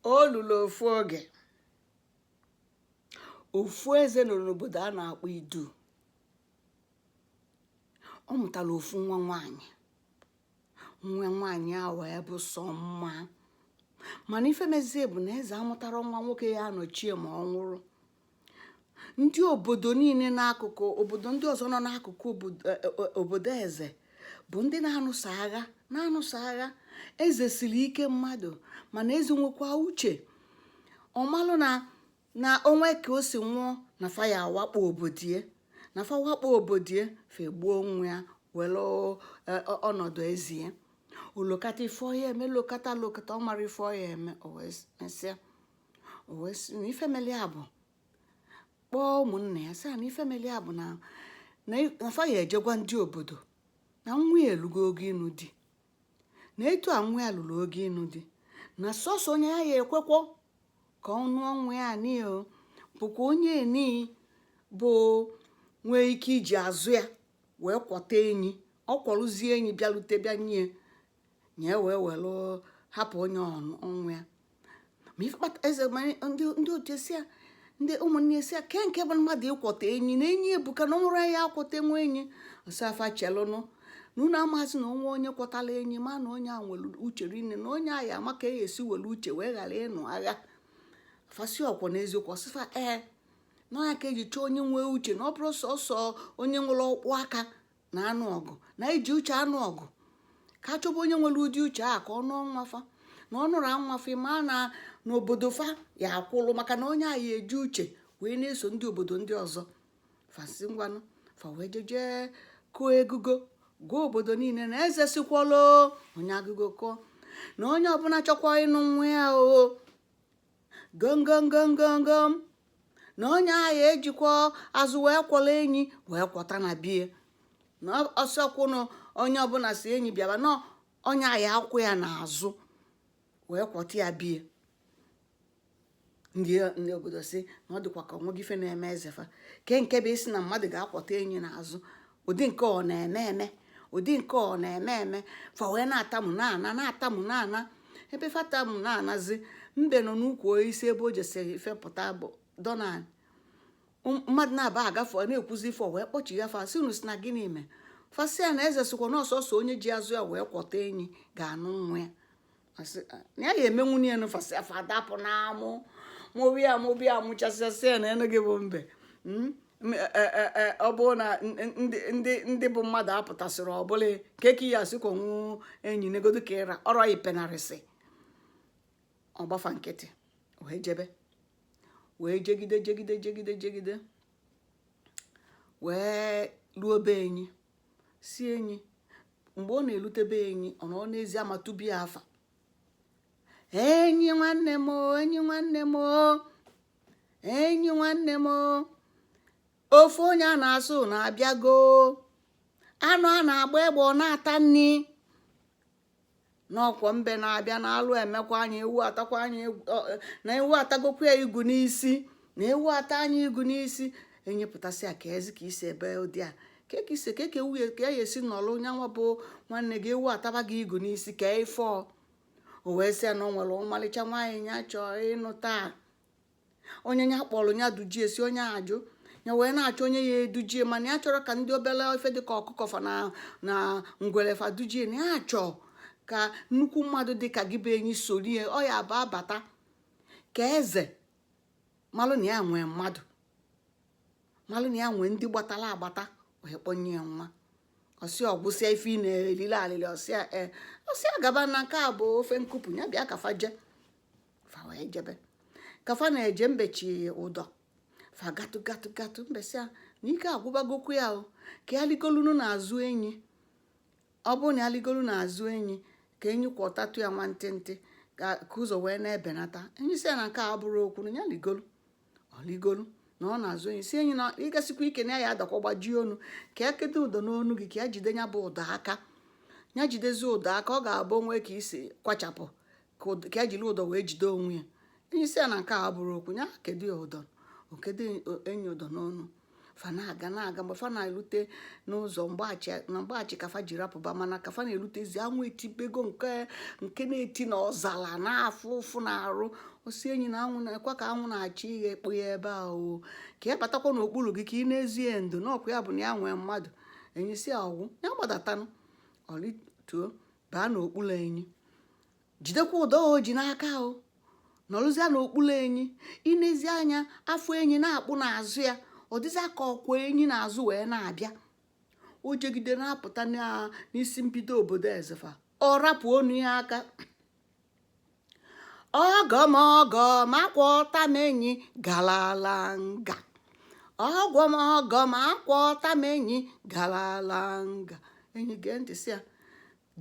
O lulu ofu oge ofu eze nọ n'obodo a na-akpọ Idu. Ọ mụtara ofu nwa nwaanyị a wee bụ sọ mma. Mana ife mezie bụ na eze amụtara nwa nwoke ya anọchie ma ọ nwụrụ. Ndị obodo niile n'akụkụ obodo ndị ọzọ nọ n'akụkụ obodo eze bụ ndị na-anụso agha. Eze siri ike mmadụ mana eze nwekwa uche. Ọ malụ na onwe ka o si nwụọ na fa ya awakpo obodie, na fa wakpo obodie fe gbuo nwa ya were ọnọdụ ezie. Olokata ife ọya eme lokata ọ mara ife ọya eme mesịa ife meli abụ kpọọ ụmụnne ya sị na ife meli abụ na fa ya ejegwa ndị obodo na nwa ya elugo oge ịnụ di, na etu a nwa ya lụrụ oge ịnụ di, na sọsọ onye ya ekwekwo ka ọ nụọ nwa ya n'ihi bụkwa onye eni bụ nwee ike iji azụ ya wee kwọta enyi. Ọ kwọrụzie enyi bịalute bịa nye wee welu hapụ onye ọnwụ ya. Ma ife kpata eze ndị otu esi ya ndị ụmụnne esi ya nke bụ mmadụ ịkwọta enyi na enyi ebuka na ọmụrụ ya akwọta nwa enyi ọsafa chelụnụ na unu amazi na onwe onye kwọtala enyi ma na onye a nwere uche rinne na onye a ya ama ka esi were uche wee ghara ịnụ agha. Fasi ọkwọ n'eziokwu ọsịfa na ya ka eji chọọ onye nwee uche na ọ bụrụ sọsọ onye nwere ọkpụ aka na anụ ọgụ na iji uche anụ ọgụ ka chọba onye nwere ụdị uche a ka ọ nụọ nwafa na ọ nụrụ nwafa ma na n'obodo fa ya akwụlụ maka na onye a ya eji uche wee na-eso ndị obodo ndị ọzọ. Fasi ngwanụ fa wee jeje kụọ egugo gụọ obodo niile na eze sikwalo onye agụgo kụọ na onye ọbụla chọkwa ịnụ nwa ya gomgomgomgomgom na onye ahụ ejikwa azụ wee kwọla enyi wee kwọta na bie na ọsọkwụnụ onye ọbụla si enyi bịaba na onye ahụ akwụ ya n'azụ wee kwọta ya bie. Ndị obodo si na ọ dịkwa ka onwe gị ife na-eme eze fa nke bụ isi na mmadụ ga-akwọta enyi n'azụ ụdị nke ọ na-eme eme fa wee na-atamụ na-ana ebe fatamụ na-anazi mbe nọ n'ukwu isi ebe o jesiri fepụta bụ Donald. Mmadụ na-aba agafe ọ na-ekwuzi ife wee kpọchigha fa si unu si na gịnị ime fasịa na eze sikwa n'ọsọsọ onye ji azụ ya wee kwọta enyi ga-anụ nwa ya na ya eme nwunye ya nụfasị afa adapụ na amụ mụbi ya mụchasịasịa na enu gị bụ mbe. Ọ bụrụ na ndị bụ mmadụ apụtasịrị ọbụla keki ya sikwa nwu enyi negodo ka ịra ọrọ ipenarịsị ọgbafa nkịtị wee jebe wee jegide wee luo be enyi si enyi. Mgbe ọ na-elute be enyi ọ nọ n'ezi amatubi ya afa enyi nwanne m ofu onye a na-asụ na-abịago anụ a na-agba egbe ọ na-ata nni n'ọkwọ mbe na-abịa na alụ emekwa anya ewu atakwa anya na ewu atagokwa ya igu n'isi na ewu ata anya igu n'isi enyepụtasị a ka ezi ka isi ebe ụdị a keke wuye ka ya esi n'ọlụ nyanwa bụ nwanne gị ewu ataba gị igu n'isi ka ife o wee sị ya na o nwere ọmalịcha nwaanyị ya chọọ ịnụ taa onye ya kpọrọ ya dujie si onye ajụ ya wee na-achọ onye ya edujie mana ya chọrọ ka ndị obere ife dịka ọkụkọ fa na ngwere fa dujie na ya chọọ ka nnukwu mmadụ dịka gị bụ enyi sorie ọ ya bụ abata ka eze malụ na ya nwee mmadụ malụ na ya nwee ndị gbatara agbata wee kpọnye ya nwa ọsị ọgwụsịa ife ị na-elile alili ọsịa gaba na nke a bụ ofe nkụpụ ya bịa kafa je fa wee jebe kafa na-eje mbechi ụdọ fa gatụ mbesịa na ike agwụbagokwu ya ka ya ligolunu n'azụ enyi. Ọ bụrụ na ya ligolu n'azụ enyi ka enyi kwọtatụ ya nwantịntị ka ụzọ wee na-ebenata enyi si ya na nke a bụrụ okwu na ya ligolu na ọ na-azụ enyi si enyi na ịgasikwa ike na ya adakwa gbajie onu ka ya kete ụdọ n'onu gị ka ya jide ya bụ ụdọ aka ya jidezi ụdọ aka ọ ga-abụ onwe ka isi kwachapụ ka ya jiri ụdọ wee jide onwe ya enyi si ya na nke a bụrụ okwu ya kedu ya ụdọ okedo enyi ụdọ n'onu fa na-aga mgbe fa na-elute n'ụzọ mgbaghachi ka fa ji rapụba, mana ka fa na-elutezi anwụ etibego nke na-eti na ọzala na-afụ ụfụ na-arụ osi enyi na anwụ na-ekwa ka anwụ na-achọ ihe ekpo ya ebe ahụ ka ya batakwa n'okpuru gị ka ị na-ezi ya ndo n'ọkwa ya bụ na ya nwee mmadụ. Enyi si ọgwụ ya gbadatanụ ọlituo baa n'okpuru enyi, jidekwa ụdọ o ji n'aka ahụ nọrụzia n'okpuru enyi. Inezi anya afọ enyi na-akpụ n'azụ ya, ọ dịzịa ka ọkwa enyi n'azụ wee na-abịa. O jegide na-apụta n'isi mbido obodo Ezefa, ọ rapụ onu ya aka, ọgọmọgọ makwọta m enyi galala nga, ọgọmọgọ makwọta m enyi galala nga. Enyi gee ntị sị ya,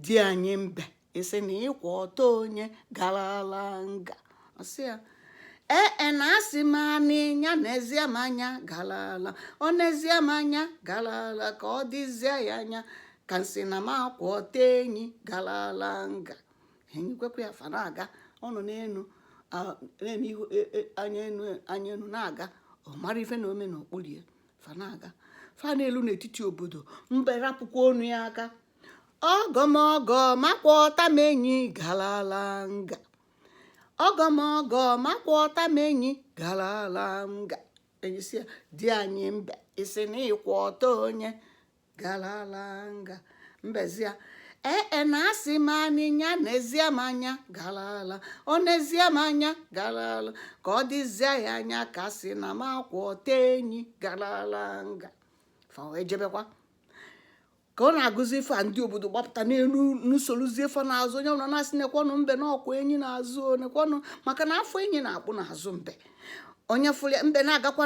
di anyị mbe isi na ịkwa ọtọ onye galala nga. Ọsị ya na asị m anịnya n'ezie m anya galala, ọ n'ezie m anya galala ka ọ dịzie ya anya ka nsị na m akwa ọtọ enyi galala nga. Enyi kwekwa ya fa na-aga, ọ nọ n'enu na-eme ihu anya enu na-aga, ọ mara ife na ome n'okpuru ya. Fa na-aga fa n'elu n'etiti obodo, mbe rapụkwa onu ya aka, ọgọmọgọ makwọta m enyi galala nga, ọgọmọgọ makwọta m enyi galala nga. Enyi si ya, di anyị mbe isi na ịkwa ọtọ onye galala nga. Mbezi ya na asị m anịnya n'ezie m anya galala, ọ n'ezie m anya galala ka ọ dịzie ya anya ka sị na m akwa ọtọ enyi galala nga. Fa wee jebekwa ka ọ na-agụzi ife a, ndị obodo gbapụta n'elu n'usorozie fa n'azụ, onye ọbụla na-asị nekwanụ mbe na ọkwa enyi n'azụ nekwanụ, maka na afọ enyi na-akpụ n'azụ mbe. Onye fụrụ mbe na-agakwa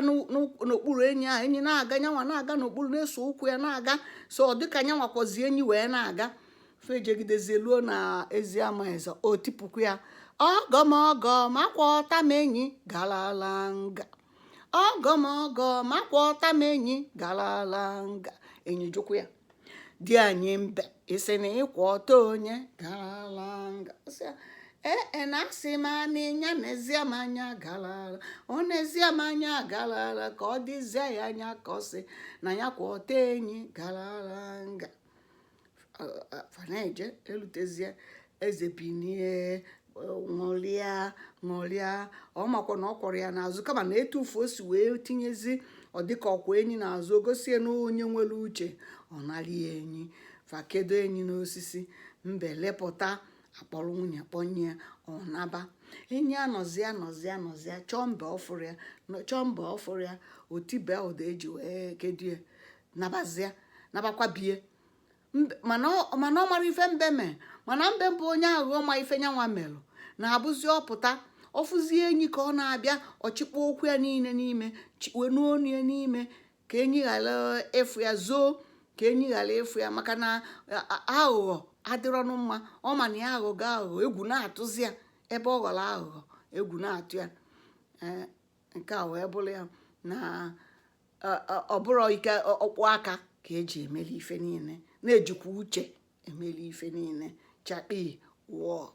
n'okpuru enyi ahụ, enyi na-aga, nyanwa na-aga n'okpuru na-eso ụkwụ ya na-aga, so ọ dịka nyanwa kwazi enyi wee na-aga. Fejegidezie luo na Eziama Eze, o tipụkwa ya, ọgọmọgọ makwọta m enyi galala nga, ọgọmọgọ makwọta m enyi galala nga. Enyi jụkwa ya, di anyị mbe isi na ịkwa ọtọ onye galala nga. Na asị m anịnya n'ezie m anya galala, ọ n'ezie m anya galala ka ọ dịzie ya anya ka ọ sị na ya kwa ọtọ enyi galala nga. Fanaje elutezie eze binie ṅụrịa ọ makwa na ọ kwọrọ ya n'azụ, kama na etufu o si wee tinyezi ọ dịka ọkwa enyi n'azụ, o gosie na onye nwere uche ọ narị ya enyi. Fakedo enyi n'osisi, mbe lepụta akpọrọ nwunye kpọnye ya ọ naba. Enyi anọzia chọọ mbe ọfụrụ ya otibe ụda eji wee kedu ya nabakwa bie. Mana ọ mara ife mbe mee, mana mbe bụ onye aghụghọ ma ife nyanwa merụ na-abụzi ọpụta ọfụzie enyi ka ọ na-abịa ọchịkpa okwu ya niile n'ime, chikwe n'onu ya n'ime ka enyi ghara efu ya, zoo ka enyi ghara efu ya, maka na aghụghọ adịrọnụ mma. Ọ ma na ya aghụghọ egwu na-atụzi ya, ebe ọ ghọrọ aghụghọ egwu na-atụ ya. Nke a wee bụrụ ya na ọ bụrụ ike ọkpụ aka ka eji emeli ife niile, na-ejikwa uche emeli ife niile. Chakpi wụọ.